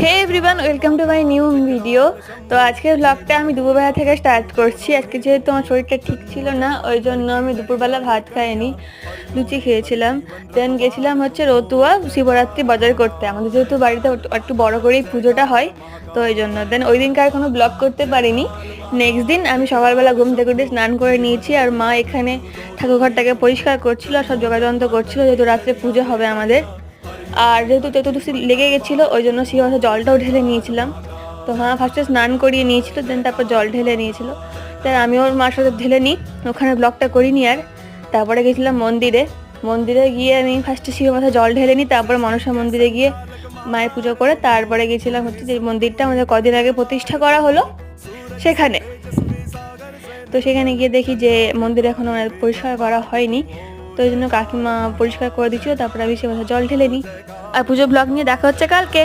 Hey everyone, welcome to my new video. তো আজকের ব্লগটা আমি দুপুরবেলা থেকে স্টার্ট করছি। আজকে যেহেতু আমার শরীরটা ঠিক ছিল না, ওই জন্য আমি দুপুরবেলা ভাত খাইনি, লুচি খেয়েছিলাম। দেন গেছিলাম হচ্ছে রতুয়া শিবরাত্রি বাজার করতে। আমাদের যেহেতু বাড়িতে একটু বড় করেই পুজোটা হয়, তো ওই জন্য দেন ওই দিনকার কোনো ব্লগ করতে পারিনি। নেক্সট দিন আমি সকালবেলা ঘুম থেকে উঠে স্নান করে নিয়েছি, আর মা এখানে ঠাকুরঘরটাকে পরিষ্কার করছিল, সব যোগাযন্ত্র করছিল, যেহেতু রাত্রে পুজো হবে আমাদের। আর যেহেতু চতুর্দশী লেগে গেছিলো, ওই জন্য শিবতে জলটাও ঢেলে নিয়েছিলাম। তো মা ফার্স্টে স্নান করিয়ে নিয়েছিল, দেন তারপর জল ঢেলে নিয়েছিল। তাই আমি ওর মার সাথে ঢেলে নিই, ওখানে ব্লগটা করিনি। আর তারপরে গেছিলাম মন্দিরে। মন্দিরে গিয়ে আমি ফার্স্টে শিব মাথায় জল ঢেলে নিই, তারপরে মনসা মন্দিরে গিয়ে মায়ের পুজো করে তারপরে গেছিলাম হচ্ছে যে মন্দিরটা আমাদের কদিন আগে প্রতিষ্ঠা করা হলো সেখানে। তো সেখানে গিয়ে দেখি যে মন্দির এখনো পরিষ্কার করা হয়নি, তো ওই জন্য কাকিমা পরিষ্কার করে দিচ্ছিল। তারপরে আমি সে জল ঢেলে নিই। আর পুজো ব্লগ নিয়ে দেখা হচ্ছে কালকে।